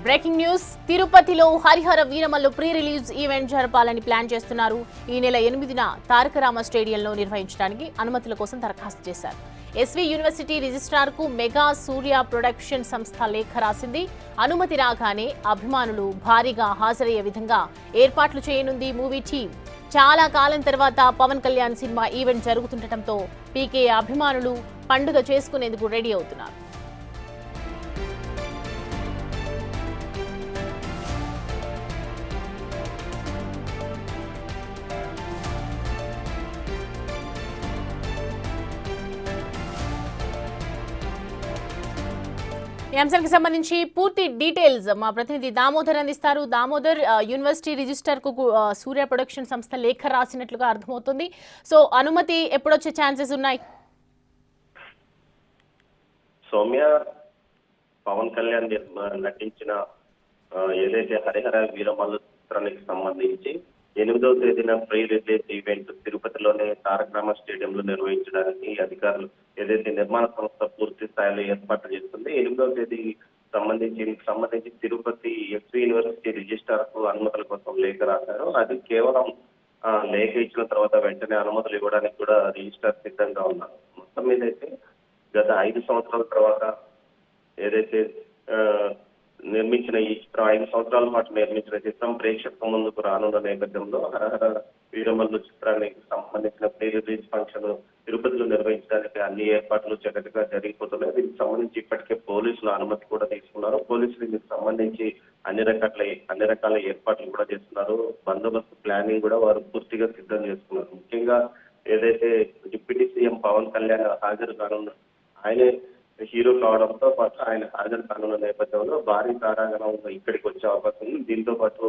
Breaking news తిరుపతిలో Harihara Veeramallu pre release event జరపాలని plan చేస్తున్నారు. ఈ నెల 8న తారకరామ స్టేడియంలో నిర్వహించడానికి అనుమతుల కోసం దరఖాస్తు చేశారు. ఎస్వి యూనివర్సిటీ రిజిస్ట్రార్ కు మెగా సూర్య ప్రొడక్షన్ సంస్థ లేఖ రాసింది. అనుమతి రాగానే అభిమానులు భారీగా హాజరయ్యే విధంగా ఏర్పాట్లు చేయనుంది మూవీ టీం. చాలా కాలం తర్వాత పవన్ కళ్యాణ్ సినిమా ఈవెంట్ జరుగుతుండటంతో పీకే అభిమానులు పండుగ చేసుకునేందుకు రెడీ అవుతున్నారు. ఈ అంశానికి సంబంధించి పూర్తి డీటెయిల్స్ మా ప్రతినిధి దామోదర్ అందిస్తారు. దామోదర్, యూనివర్సిటీ రిజిస్టర్ కు సూర్య ప్రొడక్షన్ సంస్థ లేఖ రాసినట్లుగా అర్థమవుతుంది. సో అనుమతి ఎప్పుడొచ్చే ఛాన్సెస్ ఉన్నాయి? సౌమ్య, పవన్ కళ్యాణ్ నటించిన ఏదైతే హరిహర వీరమల్లు చిత్రానికి సంబంధించి 8వ తేదీన ప్రీ రిలీజ్ ఈవెంట్ తిరుపతిలోనే తారకరామ స్టేడియంలో నిర్వహించడానికి అధికారులు ఏదైతే నిర్మాణ సంస్థ పూర్తి స్థాయిలో ఏర్పాట్లు చేస్తుంది. 8వ తేదీ సంబంధించి తిరుపతి ఎస్వి యూనివర్సిటీ రిజిస్ట్రార్ కు అనుమతుల కోసం లేఖ రాశారు. అది కేవలం లేఖ ఇచ్చిన తర్వాత వెంటనే అనుమతులు ఇవ్వడానికి కూడా రిజిస్ట్రార్ సిద్ధంగా ఉన్నారు. మొత్తం మీద అయితే గత 5 సంవత్సరాల తర్వాత ఏదైతే నిర్మించిన ఈ చిత్రం 5 సంవత్సరాల పాటు నిర్మించిన చిత్రం ప్రేక్షకుల ముందుకు రానున్న నేపథ్యంలో హరహర వీరమల్లు చిత్రానికి సంబంధించిన ప్రీ రిలీజ్ ఫంక్షన్ తిరుపతిలో నిర్వహించడానికి అన్ని ఏర్పాట్లు చక్కగా జరిగిపోతున్నాయి. దీనికి సంబంధించి ఇప్పటికే పోలీసులు అనుమతి కూడా తీసుకున్నారు. పోలీసులు దీనికి సంబంధించి అన్ని రకాల ఏర్పాట్లు కూడా చేస్తున్నారు. బందోబస్తు ప్లానింగ్ కూడా వారు పూర్తిగా సిద్ధం చేసుకున్నారు. ముఖ్యంగా ఏదైతే డిప్యూటీ సీఎం పవన్ కళ్యాణ్ హాజరు కానున్నారు, ఆయనే హీరో కావడంతో పాటు ఆయన హాజరు కానున్న నేపథ్యంలో భారీ తారాగణం ఇక్కడికి వచ్చే అవకాశం ఉంది. దీంతో పాటు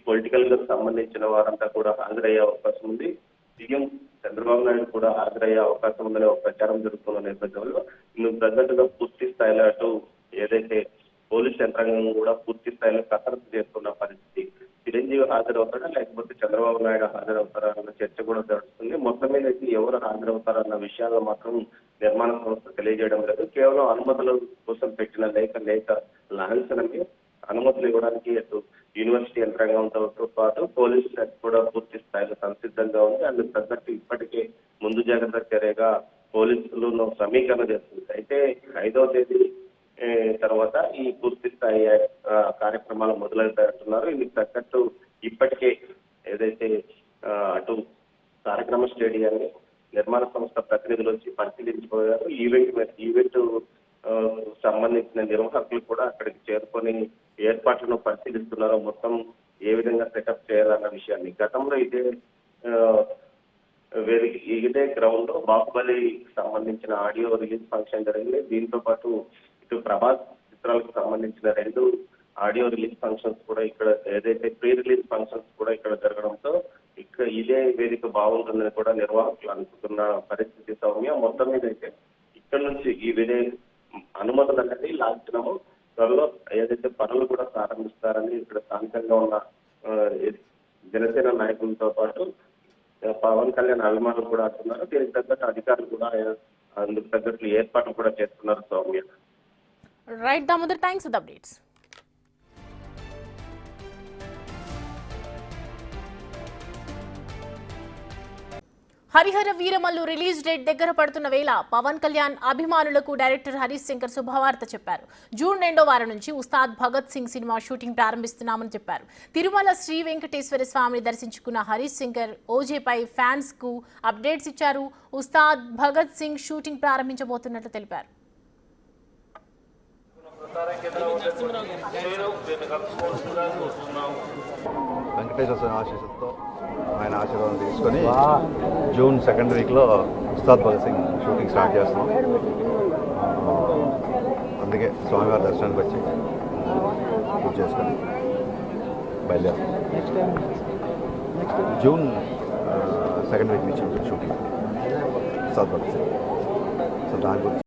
పొలిటికల్ గా సంబంధించిన వారంతా కూడా హాజరయ్యే అవకాశం ఉంది. సీఎం చంద్రబాబు నాయుడు కూడా హాజరయ్యే అవకాశం ఉందనే ఒక ప్రచారం జరుగుతున్న నేపథ్యంలో ఇందుకు తగ్గట్టుగా పూర్తి స్థాయిలో అటు ఏదైతే పోలీస్ యంత్రాంగం కూడా పూర్తి స్థాయిలో కసరత్తు చేస్తున్న పరిస్థితి. చిరంజీవి హాజరవుతారా లేకపోతే చంద్రబాబు నాయుడు హాజరవుతారా అన్న చర్చ కూడా జరుగుతుంది. మొత్తం మీద అయితే ఎవరు హాజరవుతారన్న విషయాల్లో మాత్రం నిర్మాణ సంస్థ తెలియజేయడం లేదు. కేవలం అనుమతుల కోసం పెట్టిన లేఖ లాంఛనమే. అనుమతులు ఇవ్వడానికి అటు యూనివర్సిటీ యంత్రాంగంతో పాటు పోలీసు శాఖ కూడా పూర్తి స్థాయిలో సంసిద్ధంగా ఉంది. అందుకు తగ్గట్టు ఇప్పటికే ముందు జాగ్రత్త చర్యగా పోలీసులను సమీకరణ చేస్తుంది. అయితే 5వ తేదీ తర్వాత ఈ పూర్తి స్థాయి కార్యక్రమాలు మొదలవుతాయంటున్నారు. ఇందుకు తగ్గట్టు ఇప్పటికే ఏదైతే అటు కార్యక్రమ స్టేడియాన్ని నిర్మాణ సంస్థ ప్రతినిధులు వచ్చి పరిశీలించిపోయారు. ఈవెంట్ సంబంధించిన నిర్వాహకులు కూడా అక్కడికి చేరుకొని ఏర్పాట్లను పరిశీలిస్తున్నారు. మొత్తం ఏ విధంగా సెటప్ చేయాలన్న విషయాన్ని గతంలో ఇదే గ్రౌండ్ లో బాహుబలి సంబంధించిన ఆడియో రిలీజ్ ఫంక్షన్ జరిగింది. దీంతో పాటు ఇటు ప్రభాస్ చిత్రాలకు సంబంధించిన 2 ఆడియో రిలీజ్ ఫంక్షన్స్ కూడా ఇక్కడ ఏదైతే ప్రీ రిలీజ్ ఫంక్షన్స్ కూడా ఇక్కడ జరగడంతో ఇక్కడ ఇదే వేదిక బాగుంటుందని కూడా నిర్వాహకులు అనుకుంటున్న పరిస్థితి. సౌమ్య, మొత్తం మీద అయితే ఇక్కడ నుంచి ఈ అనుమతులు అనేది లాంఛనము త్వరలో ఏదైతే పనులు కూడా ప్రారంభిస్తారని ఇక్కడ స్థానికంగా ఉన్న జనసేన నాయకులతో పాటు పవన్ కళ్యాణ్ అభిమానులు కూడా అంటున్నారు. దీనికి తగ్గట్టు అధికారులు కూడా అందుకు తగ్గట్లు ఏర్పాట్లు కూడా చేస్తున్నారు. Soumya, right Damodar, thanks for the updates. Harihara Veeramallu release date దగ్గర పడుతున్న వేళ పవన్ కళ్యాణ్ అభిమానులకు డైరెక్టర్ హరీష్ శంకర్ శుభవార్త చెప్పారు. జూన్ 2వ వారం నుంచి ఉస్తాద్ భగత్ సింగ్ సినిమా షూటింగ్ ప్రారంభిస్తున్నామని చెప్పారు. తిరుమల శ్రీ వెంకటేశ్వర స్వామిని దర్శించుకున్న హరీష్ శంకర్ ఓజేపై ఫ్యాన్స్ కు అప్డేట్స్ ఇచ్చారు. ఉస్తాద్ భగత్ సింగ్ షూటింగ్ ప్రారంభించబోతున్నట్లు తెలిపారు. వెంకటేశ్వర స్వామి ఆశీస్సులతో ఆయన ఆశీర్వాదం తీసుకొని జూన్ 2nd వీక్లో ఉస్తాద్ భగత్ సింగ్ షూటింగ్ స్టార్ట్ చేస్తున్నాం. అందుకే స్వామివారి దర్శనానికి వచ్చి పూజ చేసుకొని బయలుదేరాం. జూన్ 2nd వీక్ నుంచి షూటింగ్ ఉస్తాద్ భగత్ సింగ్. సో దాని గురించి